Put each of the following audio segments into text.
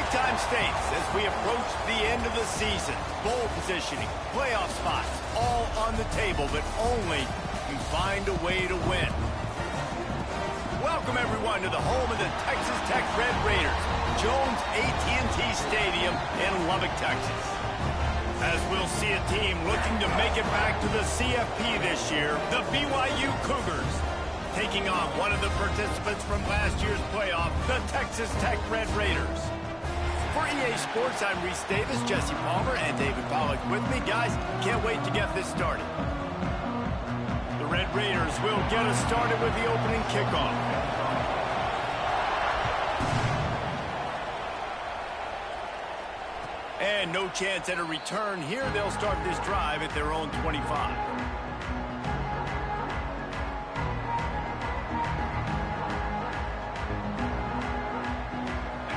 big-time stakes as we approach the end of the season. Bowl positioning, playoff spots, all on the table, but only if you find a way to win. Welcome, everyone, to the home of the Texas Tech Red Raiders, Jones AT&T Stadium in Lubbock, Texas. As we'll see a team looking to make it back to the CFB this year, the BYU Cougars, taking on one of the participants from last year's playoff, the Texas Tech Red Raiders. For EA Sports, I'm Reese Davis, Jesse Palmer, and David Pollack with me. Guys, can't wait to get this started. The Red Raiders will get us started with the opening kickoff. And no chance at a return here. They'll start this drive at their own 25.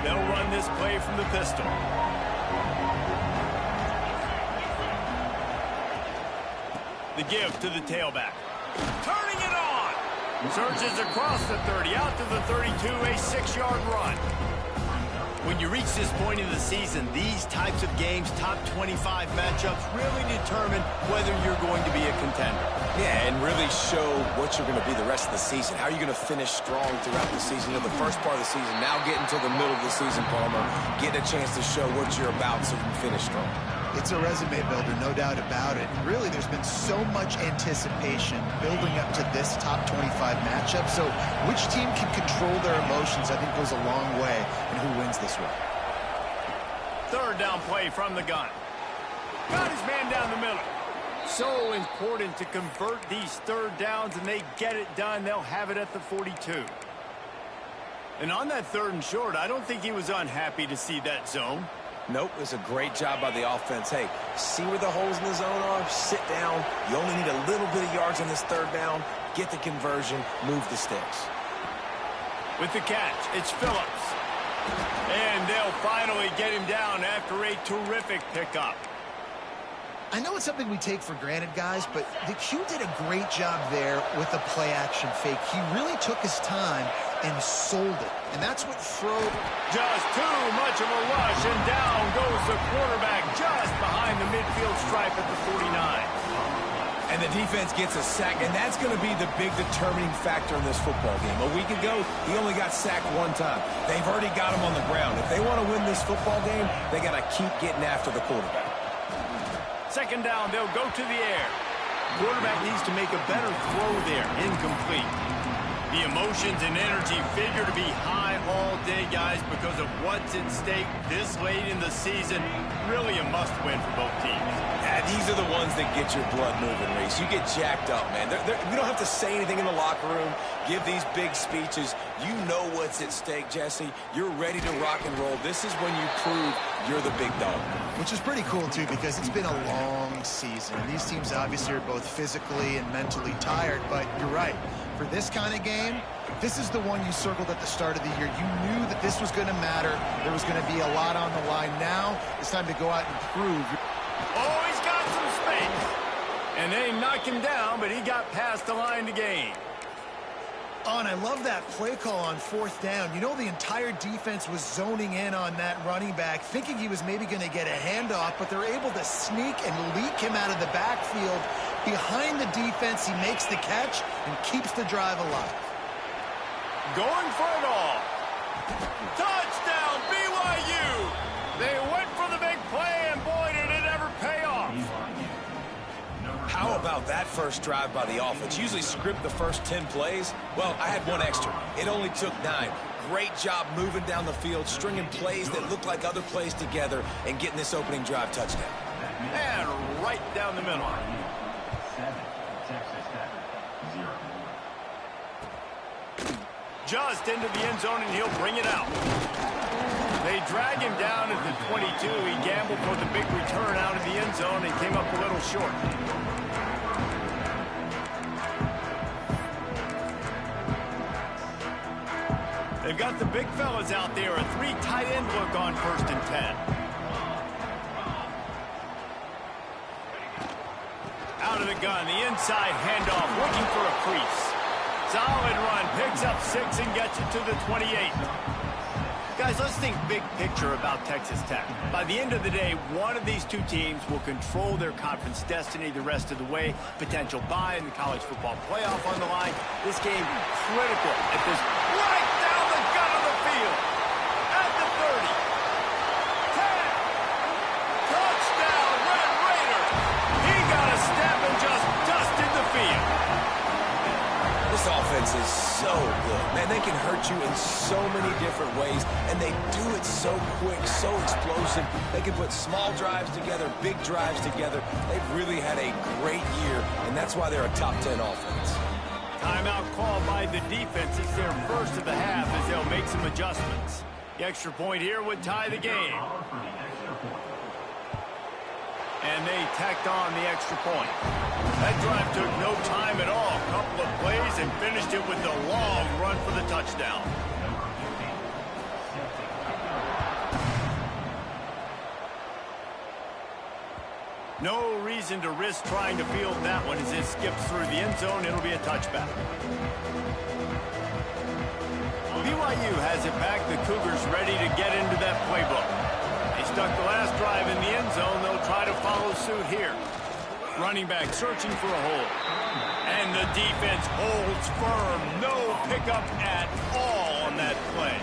They'll run this play from the pistol. The give to the tailback. Turning it on! Surges across the 30, out to the 32, a 6-yard run. When you reach this point in the season, these types of games, top 25 matchups, really determine whether you're going to be a contender. Yeah, and really show what you're going to be the rest of the season. How are you going to finish strong throughout the season? You know, the first part of the season, now getting to the middle of the season, Palmer, getting a chance to show what you're about so you can finish strong. It's a resume builder, no doubt about it. Really, there's been so much anticipation building up to this top 25 matchup. So which team can control their emotions, I think, goes a long way in who wins this one. Third down play from the gun. Got his man down the middle. So important to convert these third downs, and they get it done. They'll have it at the 42. And on that 3rd and short, I don't think he was unhappy to see that zone. Nope, it's a great job by the offense. Hey, see where the holes in the zone are? Sit down. You only need a little bit of yards on this 3rd down. Get the conversion. Move the sticks. With the catch, it's Phillips. And they'll finally get him down after a terrific pickup. I know it's something we take for granted, guys, but the Q did a great job there with the play-action fake. He really took his time and sold it. And that's what throw... Just too much of a rush, and down goes the quarterback just behind the midfield stripe at the 49. And the defense gets a sack, and that's going to be the big determining factor in this football game. A week ago, he only got sacked 1 time. They've already got him on the ground. If they want to win this football game, they got to keep getting after the quarterback. 2nd down, they'll go to the air. Quarterback needs to make a better throw there. Incomplete. The emotions and energy figure to be high all day, guys, because of what's at stake this late in the season. Really a must-win for both teams. Yeah, these are the ones that get your blood moving, Reese. You get jacked up, man. You don't have to say anything in the locker room, give these big speeches. You know what's at stake, Jesse. You're ready to rock and roll. This is when you prove you're the big dog. Which is pretty cool, too, because it's been a long season. And these teams obviously are both physically and mentally tired, but you're right. For this kind of game, this is the one you circled at the start of the year. You knew that this was going to matter. There was going to be a lot on the line. Now it's time to go out and prove. Oh, he's got some space. And they knock him down, but he got past the line to gain. Oh, and I love that play call on 4th down. You know, the entire defense was zoning in on that running back, thinking he was maybe going to get a handoff, but they're able to sneak and leak him out of the backfield. Behind the defense, he makes the catch and keeps the drive alive. Going for it all. Touchdown, BYU! They went for the big play, and boy, did it ever pay off. How about that first drive by the offense? Usually script the first 10 plays. Well, I had 1 extra. It only took 9. Great job moving down the field, stringing plays that look like other plays together, and getting this opening drive touchdown. And right down the middle. Just into the end zone, and he'll bring it out. They drag him down at the 22. He gambled for the big return out of the end zone and came up a little short. They've got the big fellas out there. A 3 tight end look on 1st and 10. Out of the gun, the inside handoff, looking for a crease. Solid run, picks up 6 and gets it to the 28. Guys, let's think big picture about Texas Tech. By the end of the day, one of these two teams will control their conference destiny the rest of the way. Potential bye in the college football playoff on the line. This game critical at this right down the gut of the field. At the 30. 10. Touchdown, Red Raiders. He got a step and just dusted the field. This offense is so good. Man, they can hurt you in so many different ways, and they do it so quick, so explosive. They can put small drives together, big drives together. They've really had a great year, and that's why they're a top 10 offense. Timeout called by the defense. It's their first of the half as they'll make some adjustments. The extra point here would tie the game. And they tacked on the extra point. That drive took no time at all. A couple of plays and finished it with the long run for the touchdown. No reason to risk trying to field that one as it skips through the end zone. It'll be a touchback. BYU has it back. The Cougars ready to get into that playbook. They stuck the last drive in the end zone. They'll try to follow suit here. Running back searching for a hole. And the defense holds firm. No pickup at all on that play.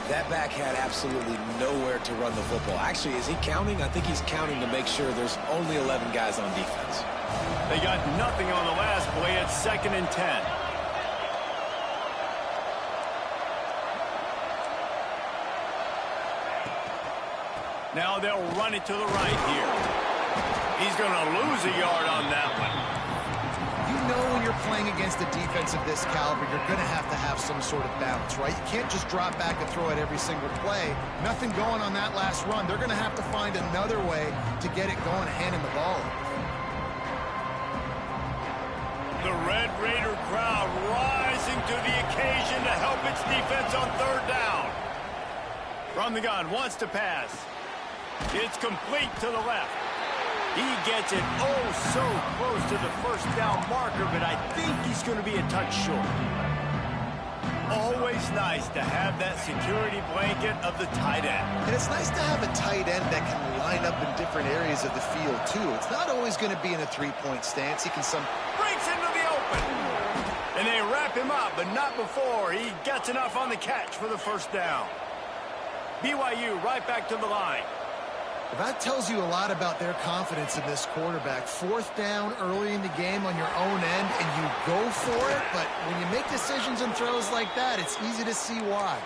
That back had absolutely nowhere to run the football. Actually, is he counting? I think he's counting to make sure there's only 11 guys on defense. They got nothing on the last play. It's 2nd and 10. Now they'll run it to the right here. He's going to lose a yard on that one. You know when you're playing against a defense of this caliber, you're going to have some sort of balance, right? You can't just drop back and throw it every single play. Nothing going on that last run. They're going to have to find another way to get it going, handing the ball. The Red Raider crowd rising to the occasion to help its defense on 3rd down. From the gun, wants to pass. It's complete to the left. He gets it so close to the 1st down marker, but I think he's going to be a touch short. Always nice to have that security blanket of the tight end. And it's nice to have a tight end that can line up in different areas of the field, too. It's not always going to be in a three-point stance. He can breaks into the open. And they wrap him up, but not before he gets enough on the catch for the 1st down. BYU right back to the line. Well, that tells you a lot about their confidence in this quarterback. 4th down early in the game on your own end, and you go for it, but when you make decisions and throws like that, it's easy to see why.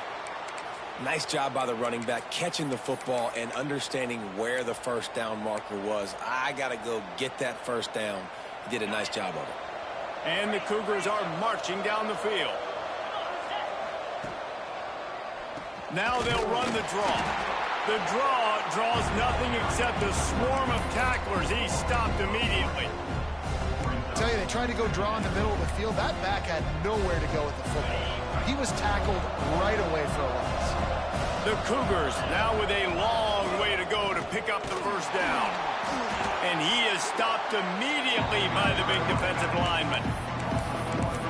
Nice job by the running back, catching the football and understanding where the 1st down marker was. I got to go get that 1st down. He did a nice job of it. And the Cougars are marching down the field. Now they'll run the draw. The draw draws nothing except a swarm of tacklers. He's stopped immediately. I tell you, they tried to go draw in the middle of the field. That back had nowhere to go with the football. He was tackled right away for a loss. The Cougars now with a long way to go to pick up the 1st down. And he is stopped immediately by the big defensive lineman.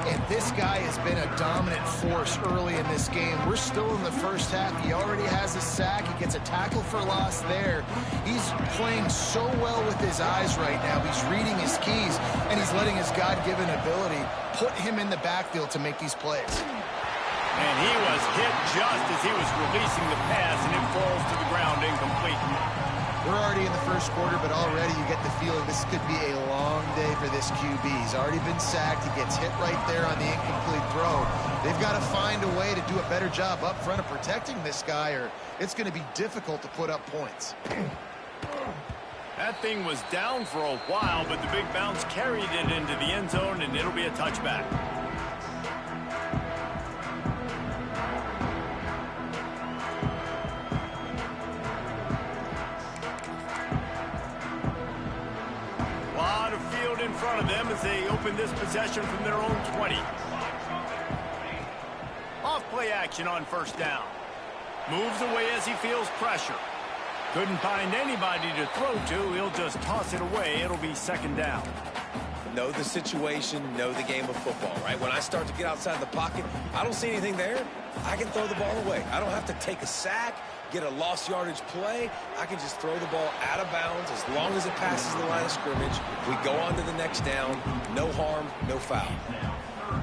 And this guy has been a dominant force early in this game. We're still in the 1st half. He already has a sack. He gets a tackle for loss there. He's playing so well with his eyes right now. He's reading his keys, and he's letting his God-given ability put him in the backfield to make these plays. And he was hit just as he was releasing the pass, and it falls to the ground incomplete. We're already in the 1st quarter, but already you get the feeling this could be a long day for this QB. He's already been sacked. He gets hit right there on the incomplete throw. They've got to find a way to do a better job up front of protecting this guy, or it's going to be difficult to put up points. That thing was down for a while, but the big bounce carried it into the end zone, and it'll be a touchback. In front of them as they open this possession from their own 20. Off play action on 1st down. Moves away as he feels pressure. Couldn't find anybody to throw to. He'll just toss it away. It'll be 2nd down. know the situation, know the game of football, right? When I start to get outside the pocket, I don't see anything there, I can throw the ball away. I don't have to take a sack, get a lost yardage play. I can just throw the ball out of bounds as long as it passes the line of scrimmage. We go on to the next down. No harm, no foul.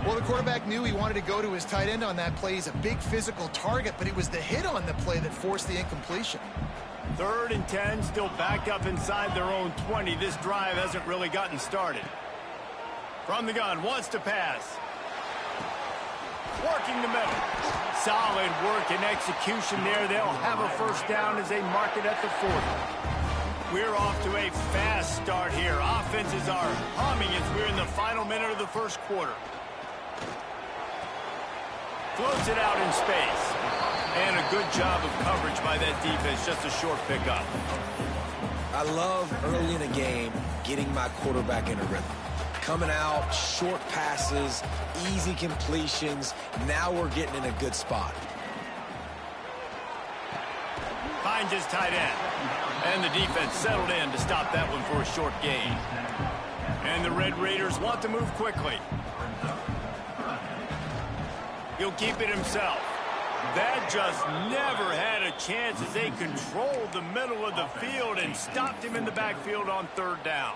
Well, the quarterback knew he wanted to go to his tight end on that play. He's a big physical target, but it was the hit on the play that forced the incompletion. 3rd and 10, still backed up inside their own 20. This drive hasn't really gotten started. From the gun, wants to pass. Working the middle. Solid work and execution there. They'll have a first down as they mark it at the 40. We're off to a fast start here. Offenses are humming as we're in the final minute of the first quarter. Floats it out in space. And a good job of coverage by that defense. Just a short pickup. I love early in a game getting my quarterback in a rhythm. Coming out, short passes, easy completions. Now we're getting in a good spot. Finds his tight end. And the defense settled in to stop that one for a short gain. And the Red Raiders want to move quickly. He'll keep it himself. That just never had a chance as they controlled the middle of the field and stopped him in the backfield on 3rd down.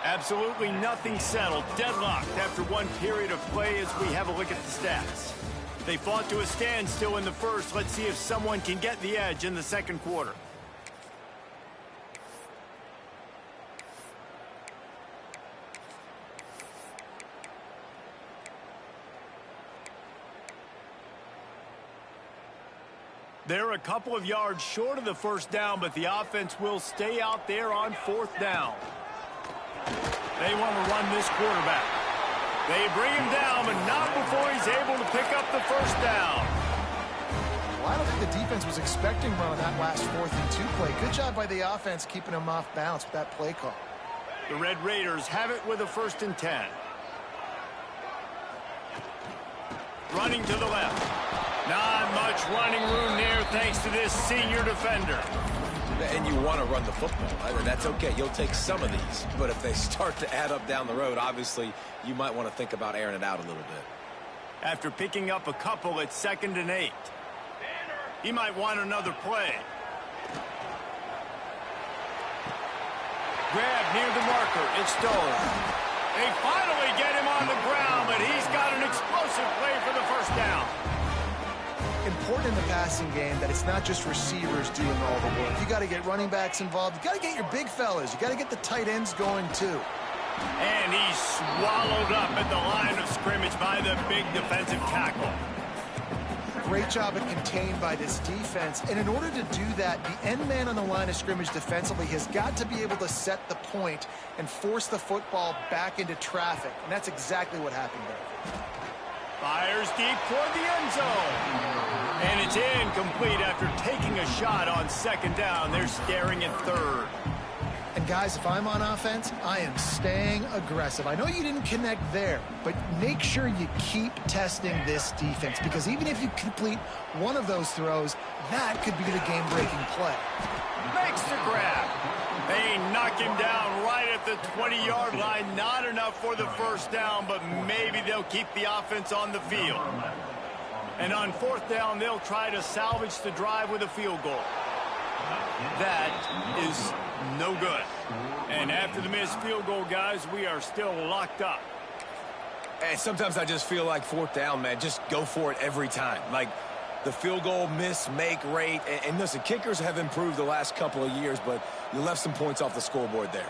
Absolutely nothing settled. Deadlocked after one period of play as we have a look at the stats. They fought to a standstill in the first. Let's see if someone can get the edge in the second quarter. They're a couple of yards short of the first down, but the offense will stay out there on 4th down. They want to run this quarterback. They bring him down, but not before he's able to pick up the first down. Well, I don't think the defense was expecting run on that last 4th and 2 play. Good job by the offense keeping him off balance with that play call. The Red Raiders have it with a 1st and 10. Running to the left. Not much running room there thanks to this senior defender. And you want to run the football. I mean, that's okay. You'll take some of these. But if they start to add up down the road, obviously, you might want to think about airing it out a little bit. After picking up a couple at 2nd and 8. He might want another play. Grab near the marker. It's stolen. They finally get him on the ground, but he's got an explosive play for the first down. Important in the passing game that it's not just receivers doing all the work. You got to get running backs involved. You got to get your big fellas. You got to get the tight ends going too. And he's swallowed up at the line of scrimmage by the big defensive tackle. Great job at contained by this defense. And in order to do that, the end man on the line of scrimmage defensively has got to be able to set the point and force the football back into traffic. And that's exactly what happened there. Fires deep toward the end zone. And it's incomplete after taking a shot on 2nd down. They're staring at 3rd. And guys, if I'm on offense, I am staying aggressive. I know you didn't connect there, but make sure you keep testing this defense, because even if you complete one of those throws, that could be the game-breaking play. Makes the grab. They knock him down right at the 20-yard line. Not enough for the first down, but maybe they'll keep the offense on the field. And on 4th down, they'll try to salvage the drive with a field goal. That is no good. And after the missed field goal, guys, we are still locked up. And sometimes I just feel like 4th down, man, just go for it every time. Like the field goal miss-make rate. And listen, kickers have improved the last couple of years, but you left some points off the scoreboard there.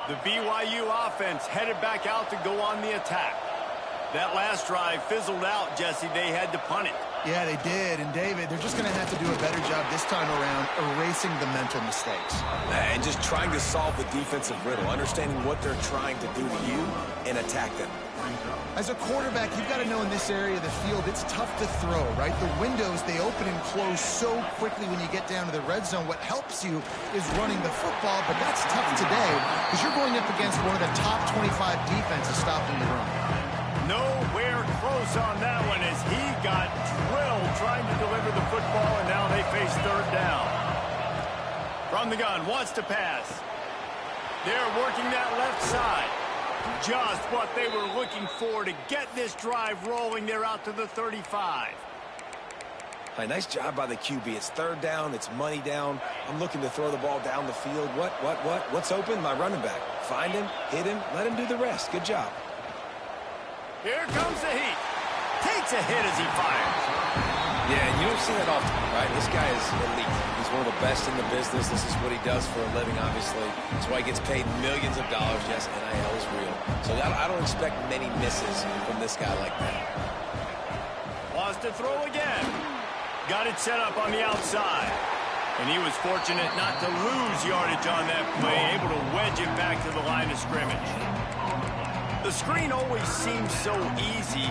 The BYU offense headed back out to go on the attack. That last drive fizzled out, Jesse. They had to punt it. Yeah, they did. And, David, they're just going to have to do a better job this time around erasing the mental mistakes. And just trying to solve the defensive riddle, understanding what they're trying to do to you and attack them. As a quarterback, you've got to know in this area of the field, it's tough to throw, right? The windows, they open and close so quickly when you get down to the red zone. What helps you is running the football, but that's tough today because you're going up against one of the top 25 defenses stopping the run. Nowhere close on that one as he got drilled trying to deliver the football, and now they face third down. From the gun, wants to pass. They're working that left side. Just what they were looking for to get this drive rolling. They're out to the 35. Hey, nice job by the QB. It's third down. It's money down. I'm looking to throw the ball down the field. What's open? My running back. Find him, hit him, let him do the rest. Good job. Here comes the heat. Takes a hit as he fires. Yeah, and you don't see that often, right? This guy is elite. He's one of the best in the business. This is what he does for a living, obviously. That's why he gets paid millions of dollars. Yes, NIL is real. So I don't expect many misses from this guy like that. Wants to throw again. Got it set up on the outside. And he was fortunate not to lose yardage on that play, able to wedge it back to the line of scrimmage. The screen always seems so easy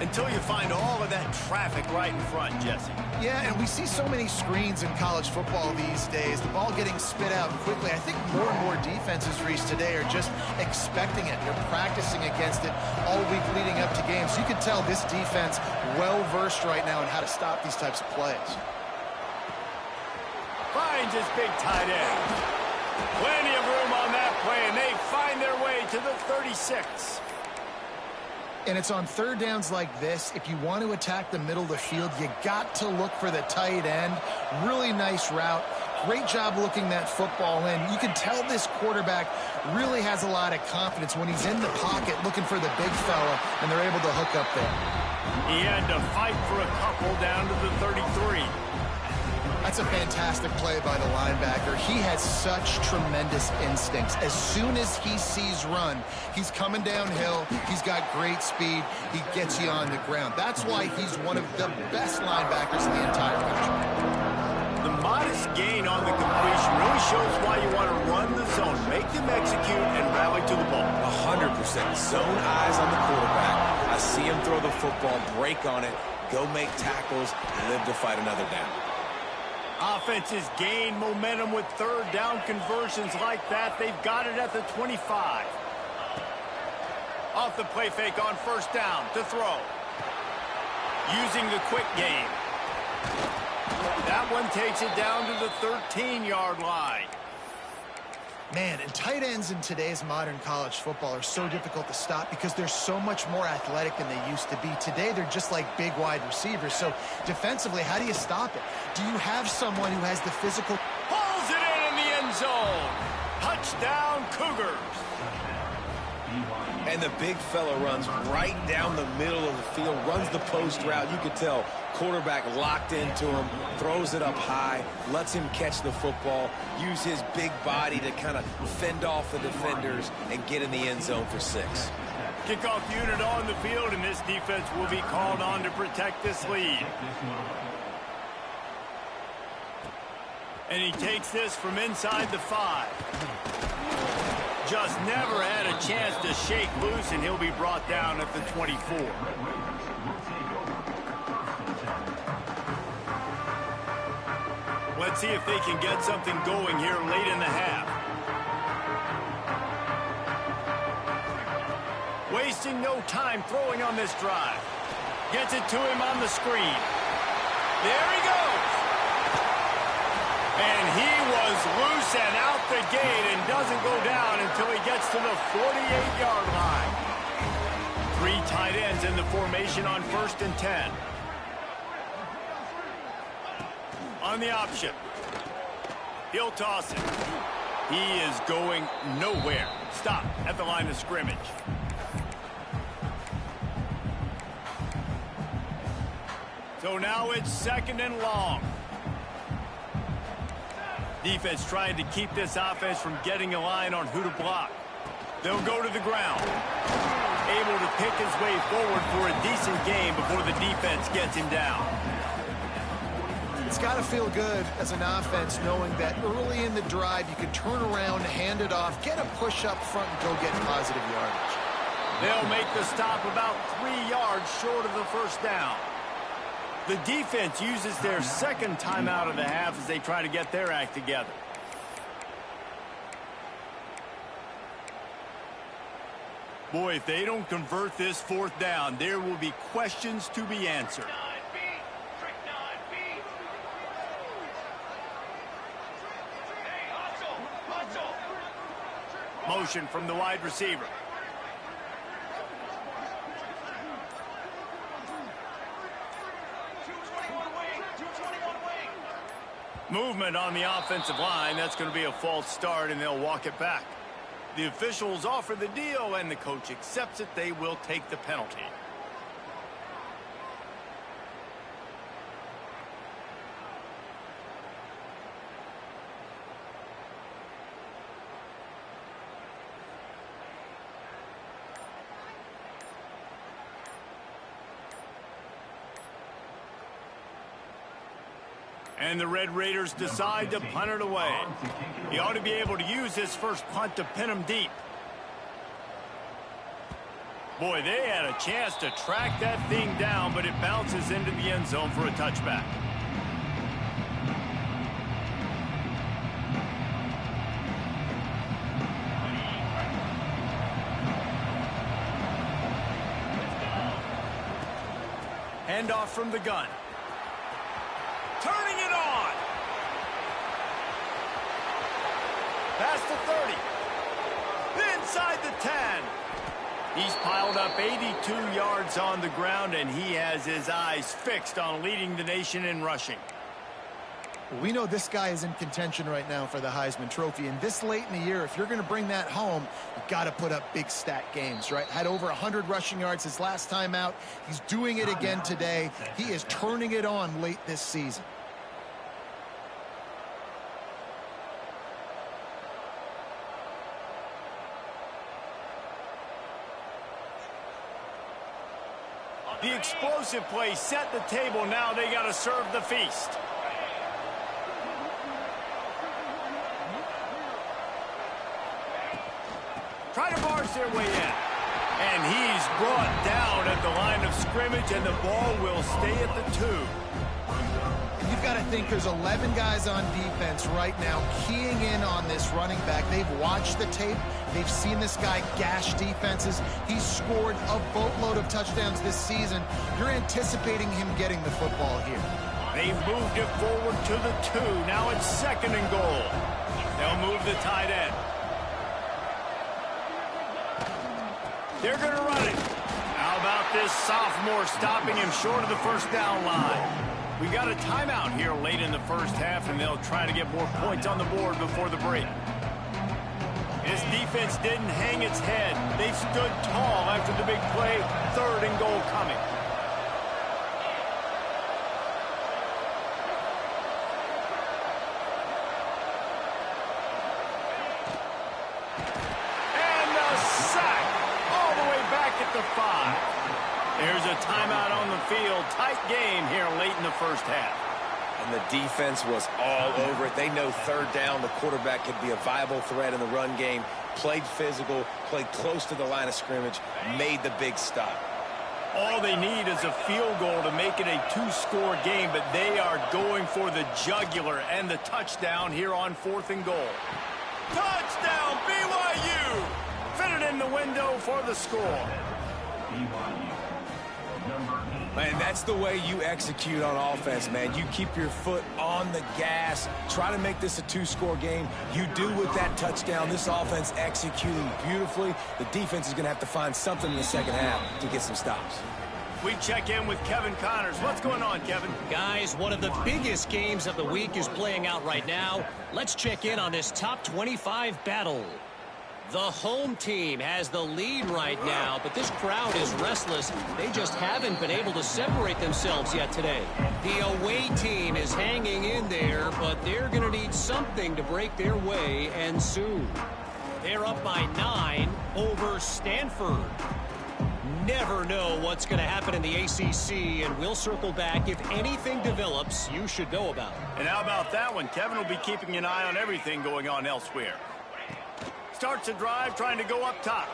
until you find all of that traffic right in front, Jesse. Yeah, and we see so many screens in college football these days. The ball getting spit out quickly. I think more and more defenses, Reese, today are just expecting it. They're practicing against it all week leading up to games. You can tell this defense well-versed right now in how to stop these types of plays. Finds his big tight end. Plenty of room on that play, and they find their way to the 36. And it's on third downs like this. If you want to attack the middle of the field, you got to look for the tight end. Really nice route. Great job looking that football in. You can tell this quarterback really has a lot of confidence when he's in the pocket looking for the big fella, and they're able to hook up there. He had to fight for a couple down to the 33. That's a fantastic play by the linebacker. He has such tremendous instincts. As soon as he sees run, he's coming downhill. He's got great speed. He gets you on the ground. That's why he's one of the best linebackers in the entire country. The modest gain on the completion really shows why you want to run the zone, make them execute, and rally to the ball. 100%. Zone eyes on the quarterback. I see him throw the football, break on it, go make tackles, live to fight another down. Offenses gain momentum with third down conversions like that. They've got it at the 25. Off the play fake on first down to throw. Using the quick game. That one takes it down to the 13-yard line. Man, and tight ends in today's modern college football are so difficult to stop because they're so much more athletic than they used to be. Today, they're just like big wide receivers. So defensively, how do you stop it? Do you have someone who has the physical... Pulls it in the end zone. Touchdown, Cougars. And the big fella runs right down the middle of the field, runs the post route. You could tell quarterback locked into him, throws it up high, lets him catch the football, use his big body to kind of fend off the defenders and get in the end zone for 6. Kickoff unit on the field, and this defense will be called on to protect this lead. And he takes this from inside the 5. Just never had a chance to shake loose, and he'll be brought down at the 24. Let's see if they can get something going here late in the half. Wasting no time throwing on this drive. Gets it to him on the screen. There he goes. And he was loose and out the gate and doesn't go down until he gets to the 48-yard line. 3 tight ends in the formation on 1st and 10. On the option. He'll toss it. He is going nowhere. Stop at the line of scrimmage. So now it's 2nd and long. Defense trying to keep this offense from getting a line on who to block. They'll go to the ground. able to pick his way forward for a decent game before the defense gets him down. It's got to feel good as an offense knowing that early in the drive you can turn around, hand it off, get a push up front, and go get positive yardage. They'll make the stop about 3 yards short of the first down. The defense uses their second timeout of the half as they try to get their act together. Boy, if they don't convert this fourth down, there will be questions to be answered. Motion from the wide receiver. Movement on the offensive line. That's going to be a false start, and they'll walk it back. The officials offer the deal, and the coach accepts it. They will take the penalty. And the Red Raiders decide to punt it away. He ought to be able to use his first punt to pin him deep. Boy, they had a chance to track that thing down, but it bounces into the end zone for a touchback. Handoff from the gun. Turning it on. Past the 30. Inside the 10. He's piled up 82 yards on the ground, and he has his eyes fixed on leading the nation in rushing. We know this guy is in contention right now for the Heisman Trophy, and this late in the year, if you're going to bring that home, you've got to put up big stat games, right? Had over 100 rushing yards his last time out. He's doing it again today. He is turning it on late this season. The explosive play set the table. Now they got to serve the feast. Try to barge their way in. And he's brought down at the line of scrimmage, and the ball will stay at the 2. You've got to think there's 11 guys on defense right now keying in on this running back. They've watched the tape. They've seen this guy gash defenses. He's scored a boatload of touchdowns this season. You're anticipating him getting the football here. They've moved it forward to the 2. Now it's 2nd and goal. They'll move the tight end. They're going to run it. How about this sophomore stopping him short of the first down line? We got a timeout here late in the first half, and they'll try to get more points on the board before the break. This defense didn't hang its head. They stood tall after the big play. 3rd and goal coming. And the sack all the way back at the 5. There's a timeout on the field. Tight game here late in the first half. And the defense was all over it. They know 3rd down, the quarterback could be a viable threat in the run game. Played physical, played close to the line of scrimmage, made the big stop. All they need is a field goal to make it a 2-score game, but they are going for the jugular and the touchdown here on 4th and goal. Touchdown, BYU! Fitted in the window for the score. Man, that's the way you execute on offense, man. You keep your foot on the gas. Try to make this a 2-score game. You do with that touchdown. This offense executing beautifully. The defense is going to have to find something in the second half to get some stops. We check in with Kevin Connors. What's going on, Kevin? Guys, one of the biggest games of the week is playing out right now. Let's check in on this top 25 battle. The home team has the lead right now, but this crowd is restless. They just haven't been able to separate themselves yet today. The away team is hanging in there, but they're going to need something to break their way, and soon. They're up by 9 over Stanford. never know what's going to happen in the ACC, and we'll circle back. If anything develops, you should know about it. And how about that one? Kevin will be keeping an eye on everything going on elsewhere. Starts a drive, trying to go up top.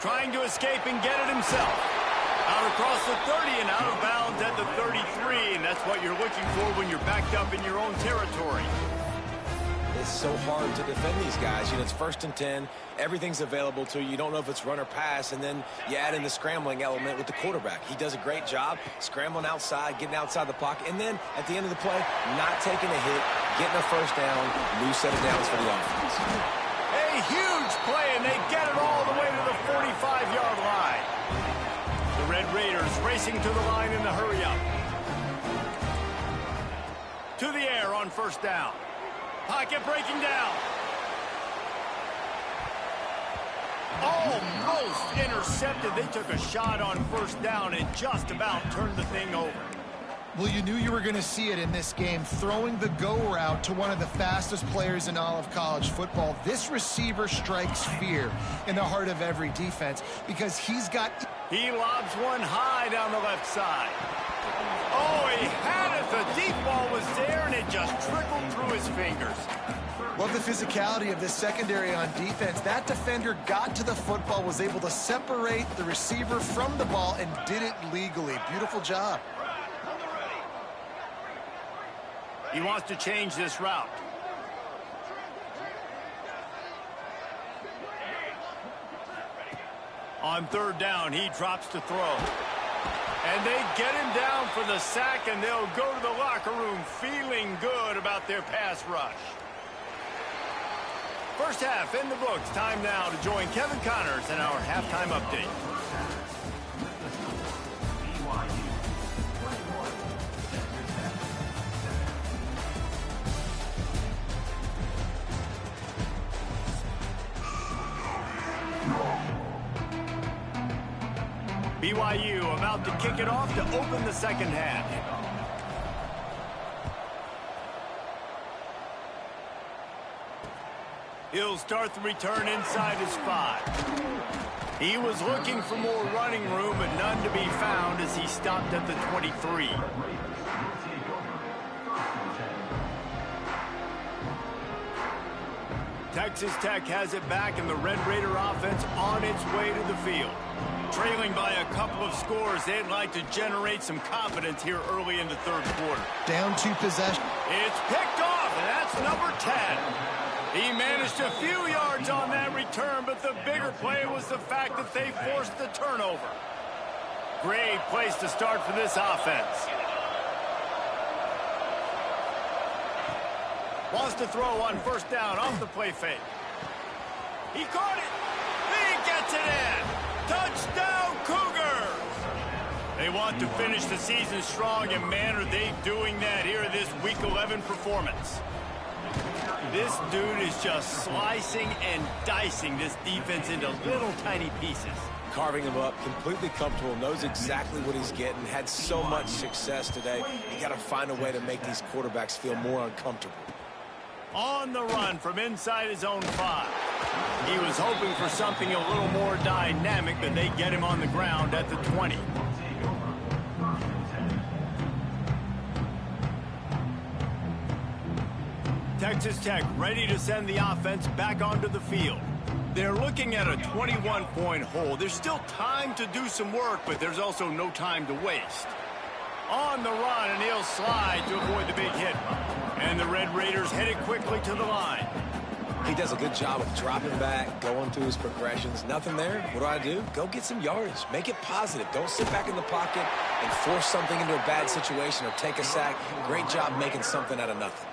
Trying to escape and get it himself. Out across the 30 and out of bounds at the 33, and that's what you're looking for when you're backed up in your own territory. It's so hard to defend these guys. You know, it's 1st and 10. Everything's available to you. You don't know if it's run or pass, and then you add in the scrambling element with the quarterback. He does a great job scrambling outside, getting outside the pocket, and then at the end of the play, not taking a hit, getting a first down, new set of downs for the offense. A huge play, and they get it all the way to the 45-yard line. The Red Raiders racing to the line in the hurry-up. To the air on 1st down. Pocket breaking down. Almost intercepted. They took a shot on 1st down and just about turned the thing over. Well, you knew you were going to see it in this game, throwing the go route to one of the fastest players in all of college football. This receiver strikes fear in the heart of every defense because he's got... He lobs one high down the left side. Oh, he had it. The deep ball was there, and it just trickled through his fingers. Love the physicality of this secondary on defense. That defender got to the football, was able to separate the receiver from the ball, and did it legally. Beautiful job. He wants to change this route. On 3rd down, he drops to throw. And they get him down for the sack, and they'll go to the locker room feeling good about their pass rush. First half in the books. Time now to join Kevin Connors in our halftime update. BYU about to kick it off to open the second half. He'll start the return inside his 5. He was looking for more running room, but none to be found as he stopped at the 23. Texas Tech has it back, and the Red Raider offense on its way to the field. Trailing by a couple of scores, they'd like to generate some confidence here early in the 3rd quarter. Down 2 possessions. It's picked off, and that's number 10. He managed a few yards on that return, but the bigger play was the fact that they forced the turnover. Great place to start for this offense. Wants to throw on 1st down off the play fake. He caught it. He gets it in. Touchdown, Cougars! They want to finish the season strong, and man, are they doing that here in this Week 11 performance. This dude is just slicing and dicing this defense into little tiny pieces. Carving him up, completely comfortable, knows exactly what he's getting, had so much success today. You got to find a way to make these quarterbacks feel more uncomfortable. On the run from inside his own 5. He was hoping for something a little more dynamic, but they get him on the ground at the 20. Texas Tech ready to send the offense back onto the field. They're looking at a 21-point hole. There's still time to do some work, but there's also no time to waste. On the run, and he'll slide to avoid the big hit. And the Red Raiders headed quickly to the line. He does a good job of dropping back, going through his progressions. Nothing there. What do? Go get some yardage. Make it positive. Don't sit back in the pocket and force something into a bad situation or take a sack. Great job making something out of nothing.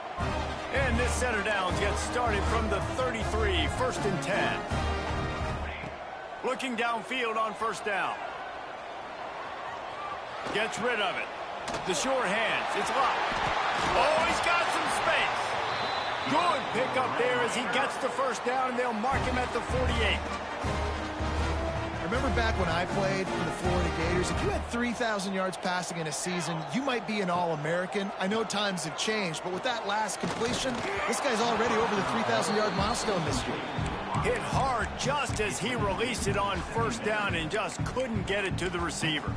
And this center downs gets started from the 33, 1st and 10. Looking downfield on 1st down. Gets rid of it. The short hands. It's locked. Oh, he's got some space. Good pickup there as he gets the 1st down, and they'll mark him at the 48. I remember back when I played for the Florida Gators, if you had 3,000 yards passing in a season, you might be an All-American. I know times have changed, but with that last completion, this guy's already over the 3,000-yard milestone this year. Hit hard just as he released it on first down and just couldn't get it to the receiver.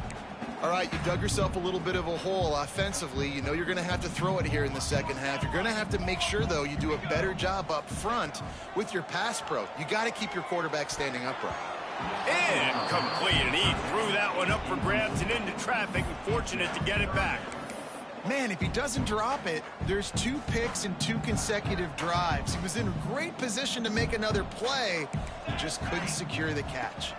All right, you dug yourself a little bit of a hole offensively. You know you're going to have to throw it here in the second half. You're going to have to make sure, though, you do a better job up front with your pass pro. You got to keep your quarterback standing upright. Incomplete, and he threw that one up for grabs and into traffic, and fortunate to get it back. Man, if he doesn't drop it, there's 2 picks and 2 consecutive drives. He was in great position to make another play. He just couldn't secure the catch.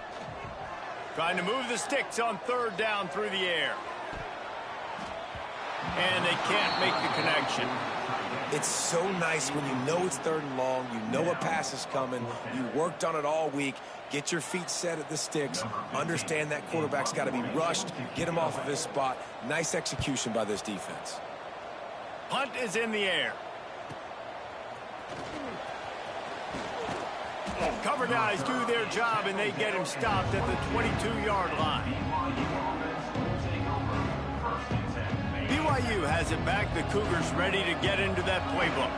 Trying to move the sticks on third down through the air. And they can't make the connection. It's so nice when you know it's 3rd and long, you know a pass is coming, you worked on it all week, get your feet set at the sticks, understand that quarterback's got to be rushed, get him off of his spot. Nice execution by this defense. Punt is in the air. Cover guys do their job, and they get him stopped at the 22-yard line. BYU has it back. The Cougars ready to get into that playbook.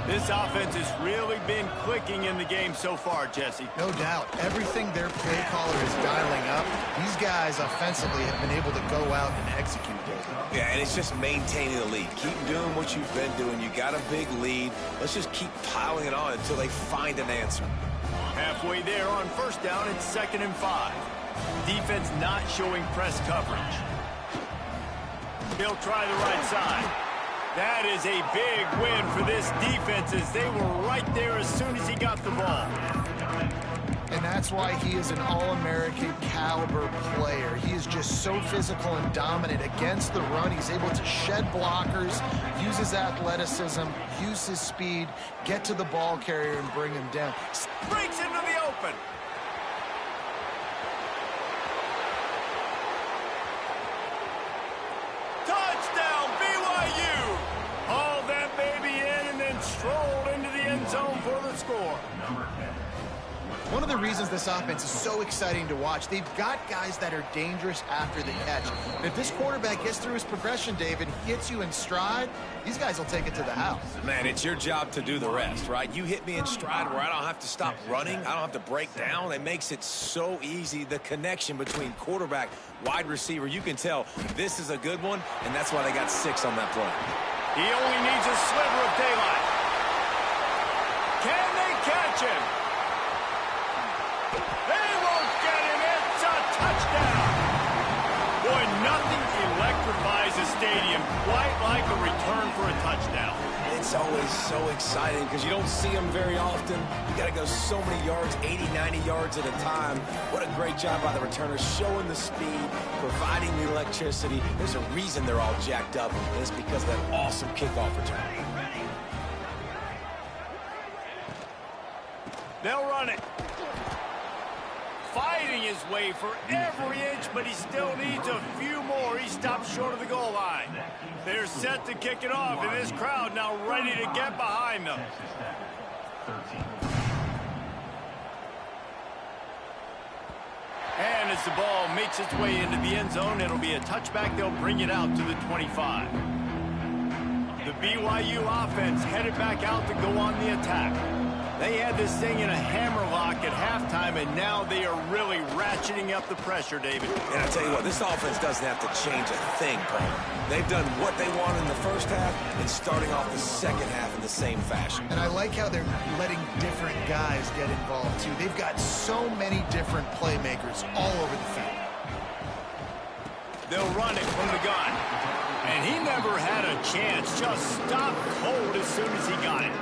This offense has really been clicking in the game so far, Jesse. No doubt. Everything their play caller is dialing up, these guys offensively have been able to go out and execute. Yeah, and it's just maintaining the lead. Keep doing what you've been doing. You got a big lead. Let's just keep piling it on until they find an answer. Halfway there on first down, it's 2nd and 5. Defense not showing press coverage. He'll try the right side. That is a big win for this defense as they were right there as soon as he got the ball. And that's why he is an All-American caliber player. He is just so physical and dominant against the run. He's able to shed blockers, use his athleticism, use his speed, get to the ball carrier and bring him down. Breaks into the open. Touchdown, BYU! Hauled that baby in and then strolled into the end zone for the score. One of the reasons this offense is so exciting to watch, they've got guys that are dangerous after the catch. And if this quarterback gets through his progression, David, hits you in stride, these guys will take it to the house. Man, it's your job to do the rest, right? You hit me in stride where I don't have to stop running. I don't have to break down. It makes it so easy. The connection between quarterback, wide receiver, you can tell this is a good one, and that's why they got 6 on that play. He only needs a sliver of daylight. Can they catch him? They won't get him. It's a touchdown. Boy, nothing electrifies a stadium quite like a return for a touchdown. It's always so exciting because you don't see them very often. You got to go so many yards, 80, 90 yards at a time. What a great job by the returners, showing the speed, providing the electricity. There's a reason they're all jacked up, and it's because of that awesome kickoff return. They'll run it. Fighting his way for every inch, but he still needs a few more. He stopped short of the goal line. They're set to kick it off, and this crowd now ready to get behind them. And as the ball makes its way into the end zone, it'll be a touchback. They'll bring it out to the 25. The BYU offense headed back out to go on the attack. They had this thing in a hammerlock at halftime, and now they are really ratcheting up the pressure, David. And I tell you what, this offense doesn't have to change a thing, Paul. They've done what they want in the first half and starting off the second half in the same fashion. And I like how they're letting different guys get involved, too. They've got so many different playmakers all over the field. They'll run it from the gun. And he never had a chance. Just stopped cold as soon as he got it.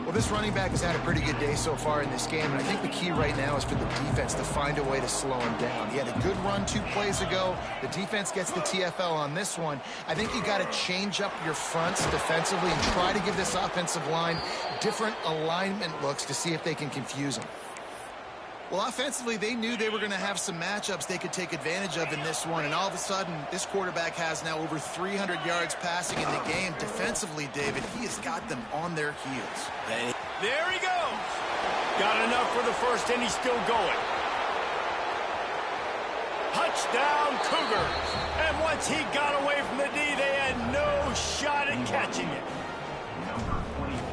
Well, this running back has had a pretty good day so far in this game, and I think the key right now is for the defense to find a way to slow him down. He had a good run 2 plays ago. The defense gets the TFL on this one. I think you got to change up your fronts defensively and try to give this offensive line different alignment looks to see if they can confuse him. Well, offensively, they knew they were going to have some matchups they could take advantage of in this one, and all of a sudden, this quarterback has now over 300 yards passing in the game. Defensively, David, he has got them on their heels. There he goes. Got enough for the first, and he's still going. Touchdown, Cougars. And once he got away from the D, they had no shot at catching it.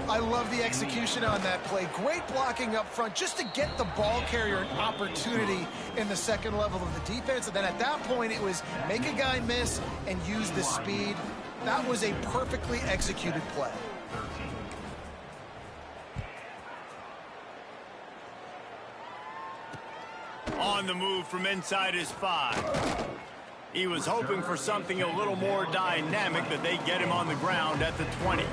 I love the execution on that play. Great blocking up front just to get the ball carrier an opportunity in the second level of the defense. And then at that point, it was make a guy miss and use the speed. That was a perfectly executed play. On the move from inside his 5. He was hoping for something a little more dynamic, but they get him on the ground at the 20.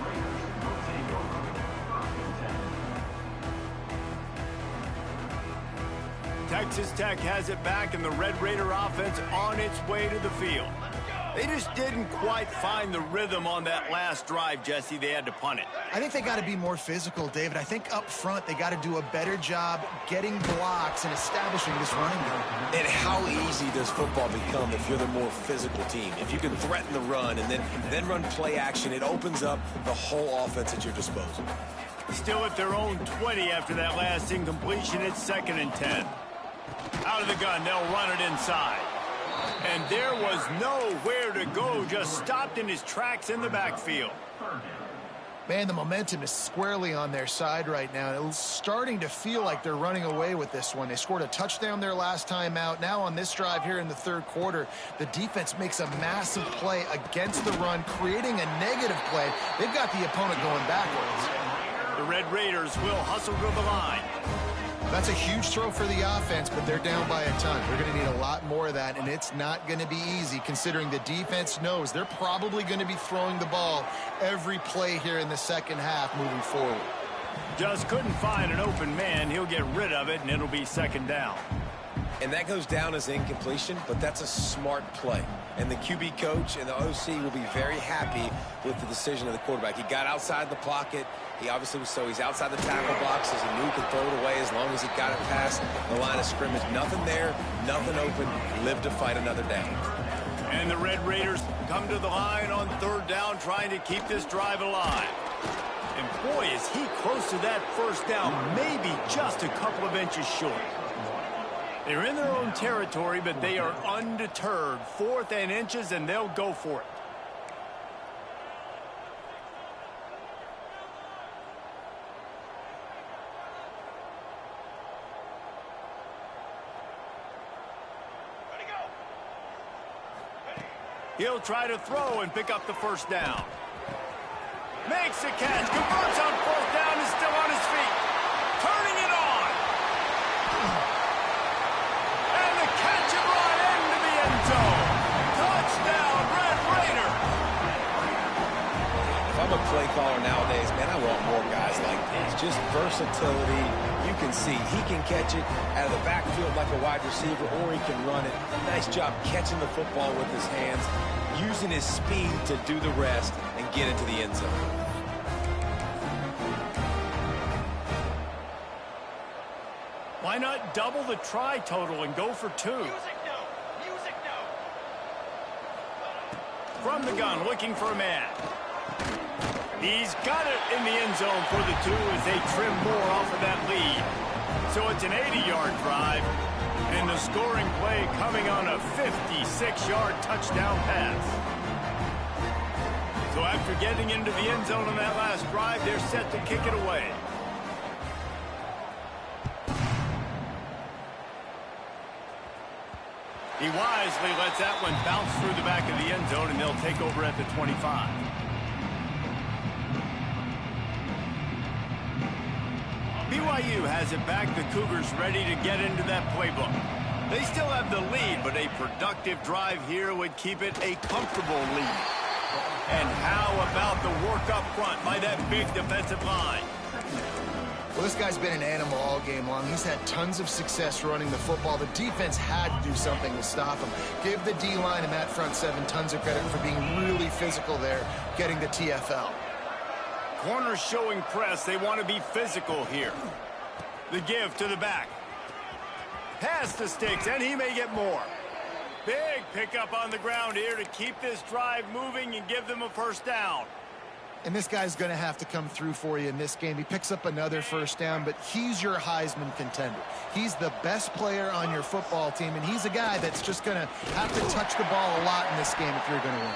Texas Tech has it back, and the Red Raider offense on its way to the field. They just didn't quite find the rhythm on that last drive, Jesse. They had to punt it. I think they got to be more physical, David. I think up front they got to do a better job getting blocks and establishing this running game. And how easy does football become if you're the more physical team? If you can threaten the run and then run play action, it opens up the whole offense at your disposal. Still at their own 20 after that last incompletion. It's 2nd and 10. Out of the gun, they'll run it inside. And there was nowhere to go, just stopped in his tracks in the backfield. Man, the momentum is squarely on their side right now. It's starting to feel like they're running away with this one. They scored a touchdown their last time out. Now on this drive here in the third quarter, the defense makes a massive play against the run, creating a negative play. They've got the opponent going backwards. The Red Raiders will hustle to the line. That's a huge throw for the offense, but they're down by a ton. They're going to need a lot more of that, and it's not going to be easy considering the defense knows they're probably going to be throwing the ball every play here in the second half moving forward. Just couldn't find an open man. He'll get rid of it, and it'll be 2nd down. And that goes down as incompletion, but that's a smart play. And the QB coach and the OC will be very happy with the decision of the quarterback. He got outside the pocket. He obviously was he's outside the tackle boxes. He knew he could throw it away as long as he got it past the line of scrimmage. Nothing there, nothing open. Live to fight another down. And the Red Raiders come to the line on 3rd down, trying to keep this drive alive. And boy, is he close to that 1st down, maybe just a couple of inches short. They're in their own territory, but they are undeterred. 4th and inches, and they'll go for it. He'll try to throw and pick up the 1st down. Makes the catch, converts on 4th down, is still on his feet. Turning it on. And the catch is brought into the end zone. Touchdown, Red Raider. If I'm a play caller nowadays, man, I want more guys like this. Just versatility. You can see he can catch it out of the backfield like a wide receiver, or he can run it. Nice job catching the football with his hands, using his speed to do the rest and get into the end zone. Why not double the try total and go for 2? From the gun, looking for a man. He's got it in the end zone for the 2 as they trim more off of that lead. So it's an 80-yard drive, and the scoring play coming on a 56-yard touchdown pass. So after getting into the end zone on that last drive, they're set to kick it away. He wisely lets that one bounce through the back of the end zone, and they'll take over at the 25. BYU has it back. The Cougars ready to get into that playbook. They still have the lead, but a productive drive here would keep it a comfortable lead. And how about the work up front by that big defensive line? Well, this guy's been an animal all game long. He's had tons of success running the football. The defense had to do something to stop him. Give the D-line and that front 7 tons of credit for being really physical there, getting the TFL. Corners showing press. They want to be physical here. The give to the back. Pass the sticks, and he may get more. Big pickup on the ground here to keep this drive moving and give them a 1st down. And this guy's going to have to come through for you in this game. He picks up another 1st down, but he's your Heisman contender. He's the best player on your football team, and he's a guy that's just going to have to touch the ball a lot in this game if you're going to win.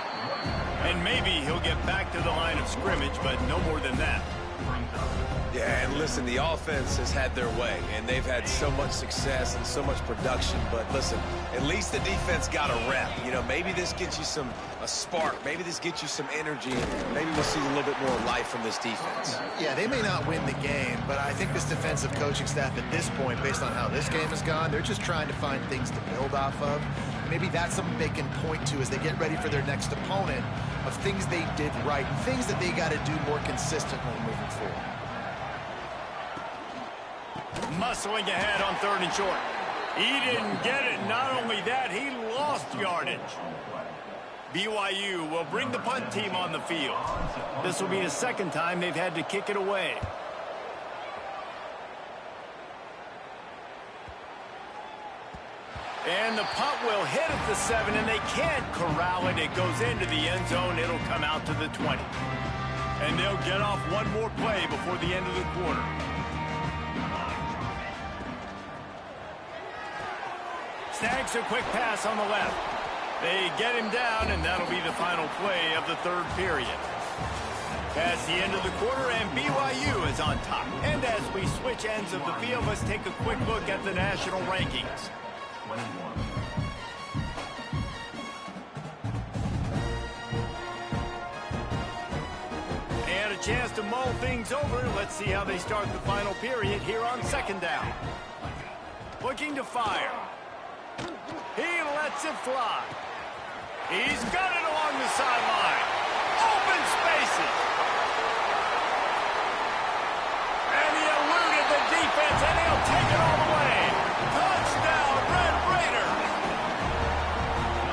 And maybe he'll get back to the line of scrimmage, but no more than that. Yeah, and listen, the offense has had their way, and they've had so much success and so much production. But listen, at least the defense got a rep. You know, maybe this gets you a spark. Maybe this gets you some energy. Maybe we'll see a little bit more life from this defense. Yeah, they may not win the game, but I think this defensive coaching staff at this point, based on how this game has gone, they're just trying to find things to build off of. Maybe that's something they can point to as they get ready for their next opponent, of things they did right and things that they got to do more consistently moving forward. Muscling ahead on 3rd and short. He didn't get it. Not only that, he lost yardage. BYU will bring the punt team on the field. This will be the second time they've had to kick it away. And the punt will hit at the 7, and they can't corral it. It goes into the end zone. It'll come out to the 20. And they'll get off one more play before the end of the quarter. Snags a quick pass on the left. They get him down, and that'll be the final play of the 3rd period. Past the end of the quarter, and BYU is on top. And as we switch ends of the field, let's take a quick look at the national rankings. And a chance to mull things over. Let's see how they start the final period here on 2nd down. Looking to fire. He lets it fly. He's got it along the sideline. Open spaces. And he eluded the defense, and he'll take it all the way. Touchdown, Red Raiders.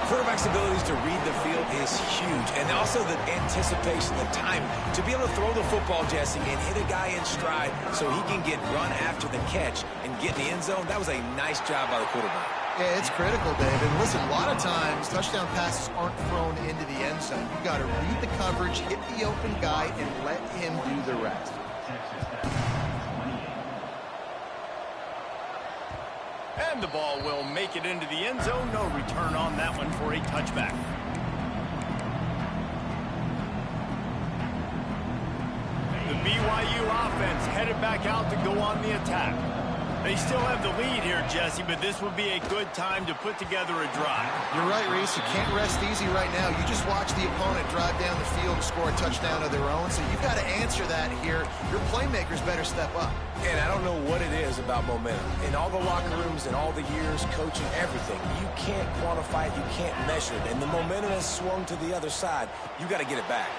Quarterback's abilities to read the field is huge, and also the anticipation, the time to be able to throw the football, Jesse, and hit a guy in stride so he can get run after the catch and get in the end zone. That was a nice job by the quarterback. Yeah, it's critical, Dave. And listen, a lot of times touchdown passes aren't thrown into the end zone. You've got to read the coverage, hit the open guy, and let him do the rest. And the ball will make it into the end zone. No return on that one for a touchback. The BYU offense headed back out to go on the attack. They still have the lead here, Jesse, but this would be a good time to put together a drive. You're right, Reese. You can't rest easy right now. You just watch the opponent drive down the field and score a touchdown of their own, so you've got to answer that here. Your playmakers better step up. And I don't know what it is about momentum. In all the locker rooms and all the years, coaching, everything, you can't quantify it, you can't measure it. And the momentum has swung to the other side. You got to get it back.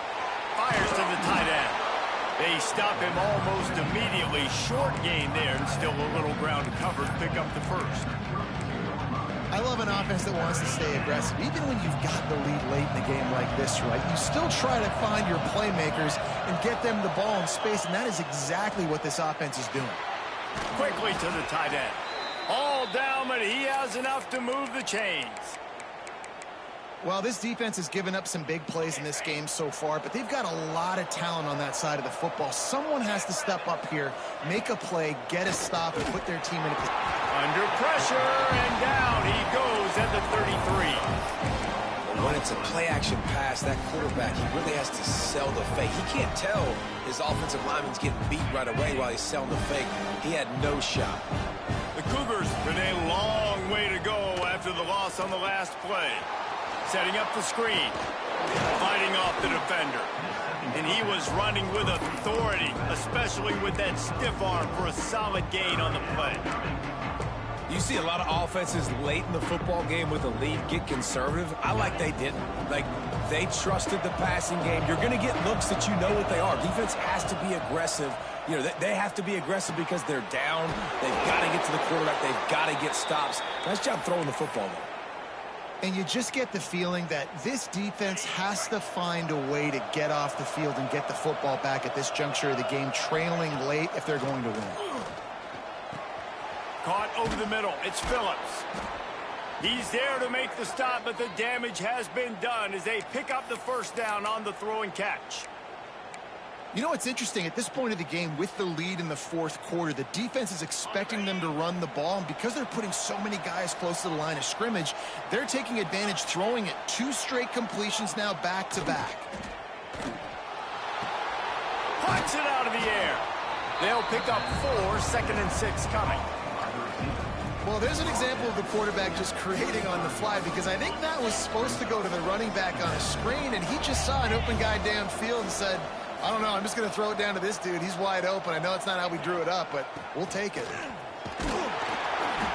Fires to the tight end. They stop him almost immediately. Short gain there, and still a little ground to cover to pick up the first. I love an offense that wants to stay aggressive. Even when you've got the lead late in the game like this, right, you still try to find your playmakers and get them the ball in space, and that is exactly what this offense is doing. Quickly to the tight end. All down, but he has enough to move the chains. Well, this defense has given up some big plays in this game so far, but they've got a lot of talent on that side of the football. Someone has to step up here, make a play, get a stop, and put their team in a position. Under pressure, and down he goes at the 33. When it's a play-action pass, that quarterback, he really has to sell the fake. He can't tell his offensive lineman's getting beat right away while he's selling the fake. He had no shot. The Cougars with a long way to go after the loss on the last play. Setting up the screen, fighting off the defender. And he was running with authority, especially with that stiff arm for a solid gain on the play. You see a lot of offenses late in the football game with a lead get conservative. I like they didn't. Like, they trusted the passing game. You're going to get looks that you know what they are. Defense has to be aggressive. You know, they have to be aggressive because they're down. They've got to get to the quarterback. They've got to get stops. Nice job throwing the football, though. And you just get the feeling that this defense has to find a way to get off the field and get the football back at this juncture of the game, trailing late if they're going to win. Caught over the middle. It's Phillips. He's there to make the stop, but the damage has been done as they pick up the first down on the throw and catch. You know what's interesting? At this point of the game, with the lead in the fourth quarter, the defense is expecting them to run the ball, and because they're putting so many guys close to the line of scrimmage, they're taking advantage, throwing it 2 straight completions now back-to-back. Punch it out of the air. They'll pick up 4, 2nd and 6 coming. Well, there's an example of the quarterback just creating on the fly, because I think that was supposed to go to the running back on a screen, and he just saw an open guy downfield and said, I don't know, I'm just going to throw it down to this dude. He's wide open. I know it's not how we drew it up, but we'll take it.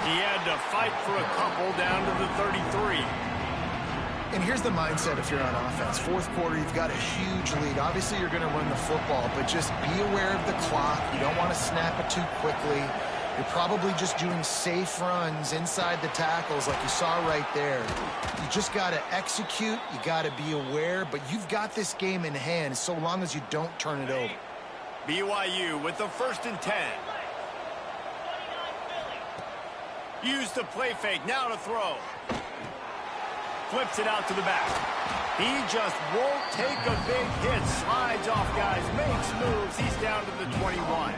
He had to fight for a couple down to the 33. And here's the mindset if you're on offense. Fourth quarter, you've got a huge lead. Obviously, you're going to run the football, but just be aware of the clock. You don't want to snap it too quickly. You're probably just doing safe runs inside the tackles like you saw right there. You just got to execute. You got to be aware, but you've got this game in hand so long as you don't turn it over. BYU with the 1st and 10. Use the play fake. Now to throw. Flips it out to the back. He just won't take a big hit. Slides off guys. Makes moves. He's down to the 21.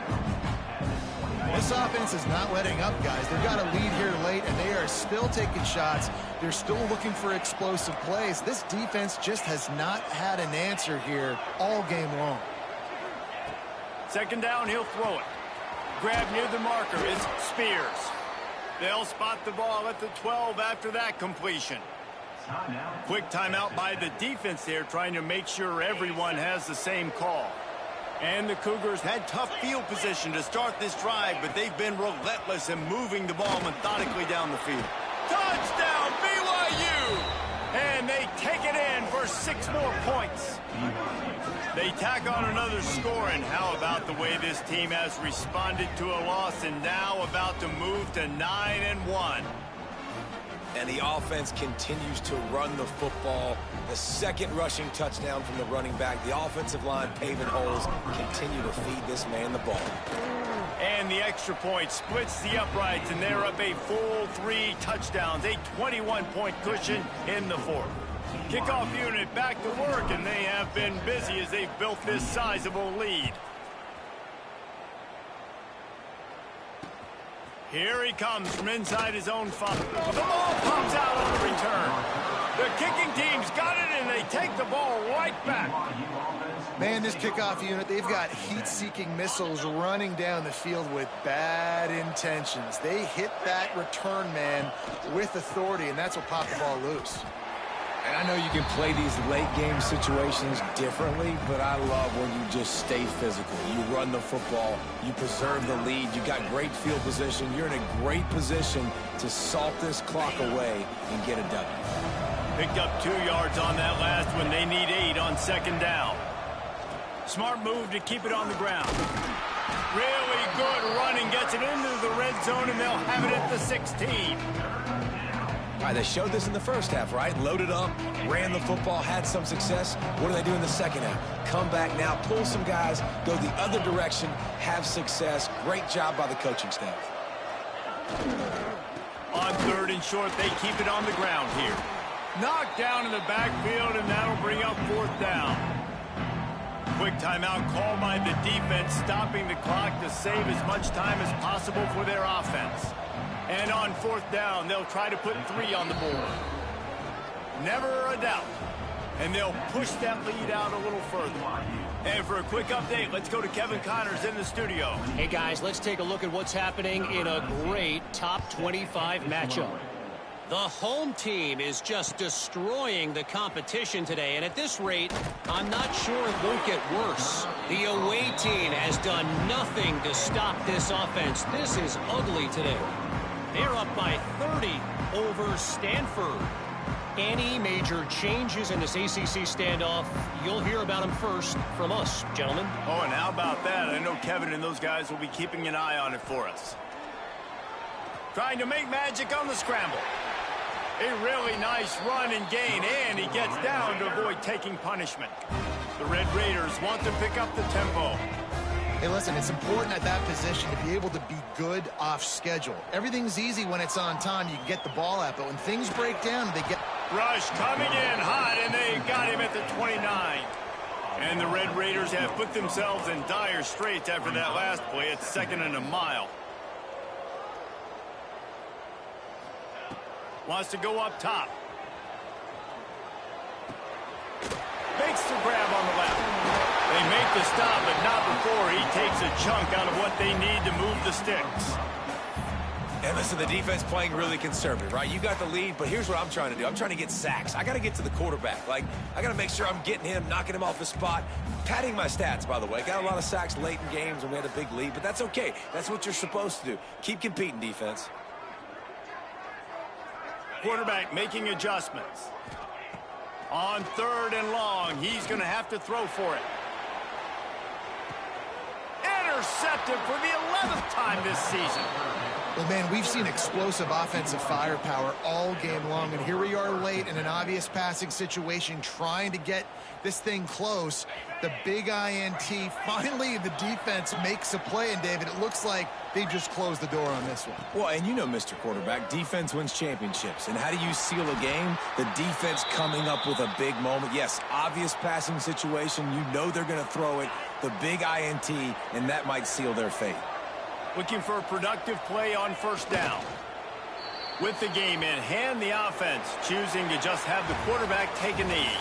This offense is not letting up, guys. They've got a lead here late, and they are still taking shots. They're still looking for explosive plays. This defense just has not had an answer here all game long. 2nd down, he'll throw it. Grab near the marker is Spears. They'll spot the ball at the 12 after that completion. Quick timeout by the defense there, trying to make sure everyone has the same call. And the Cougars had tough field position to start this drive, but they've been relentless in moving the ball methodically down the field. Touchdown, BYU! And they take it in for 6 more points. They tack on another score, and how about the way this team has responded to a loss and now about to move to 9-1. And the offense continues to run the football. The 2nd rushing touchdown from the running back. The offensive line paving holes. Continue to feed this man the ball. And the extra point splits the uprights, and they're up a full 3 touchdowns. A 21-point cushion in the 4th. Kickoff unit back to work, and they have been busy as they've built this sizable lead. Here he comes from inside his own 5. The ball pops out on the return. The kicking team's got it, and they take the ball right back. Man, this kickoff unit, they've got heat-seeking missiles running down the field with bad intentions. They hit that return man with authority, and that's what popped the ball loose. And I know you can play these late-game situations differently, but I love when you just stay physical. You run the football, you preserve the lead, you got great field position, you're in a great position to salt this clock away and get a W. Picked up 2 yards on that last one. They need 8 on 2nd down. Smart move to keep it on the ground. Really good running, gets it into the red zone, and they'll have it at the 16. All right, they showed this in the first half, right? Loaded up, ran the football, had some success. What do they do in the second half? Come back now, pull some guys, go the other direction, have success. Great job by the coaching staff. On 3rd and short, they keep it on the ground here. Knocked down in the backfield, and that'll bring up 4th down. Quick timeout called by the defense, stopping the clock to save as much time as possible for their offense. And on 4th down, they'll try to put 3 on the board. Never a doubt. And they'll push that lead out a little further. And for a quick update, let's go to Kevin Connors in the studio. Hey, guys, let's take a look at what's happening in a great top 25 matchup. The home team is just destroying the competition today, and at this rate, I'm not sure it won't get worse. The away team has done nothing to stop this offense. This is ugly today. They're up by 30 over Stanford. Any major changes in this ACC standoff, you'll hear about them first from us, gentlemen. Oh, and how about that? I know Kevin and those guys will be keeping an eye on it for us. Trying to make magic on the scramble. A really nice run and gain, and he gets down to avoid taking punishment. The Red Raiders want to pick up the tempo. Hey, listen, it's important at that position to be able to be good off schedule. Everything's easy when it's on time. You can get the ball out, but when things break down, they get... Rush coming in hot, and they got him at the 29. And the Red Raiders have put themselves in dire straits after that last play. It's 2nd and a mile. Wants to go up top. Makes the grab on the left. They make the stop, but not before he takes a chunk out of what they need to move the sticks. And listen, the defense playing really conservative, right? You got the lead, but here's what I'm trying to do. I'm trying to get sacks. I got to get to the quarterback. Like, I got to make sure I'm getting him, knocking him off the spot. Padding my stats, by the way. Got a lot of sacks late in games when we had a big lead, but that's okay. That's what you're supposed to do. Keep competing, defense. Quarterback making adjustments. On 3rd and long, he's going to have to throw for it. Intercepted for the 11th time this season. Well, man, we've seen explosive offensive firepower all game long, and here we are late in an obvious passing situation trying to get this thing close. The big INT, finally the defense makes a play, and David, it looks like they just closed the door on this one. Well, and you know, Mr. Quarterback, defense wins championships. And how do you seal a game? The defense coming up with a big moment. Yes, obvious passing situation. You know they're going to throw it. The big INT, and that might seal their fate. Looking for a productive play on 1st down. With the game in hand, the offense choosing to just have the quarterback take a knee.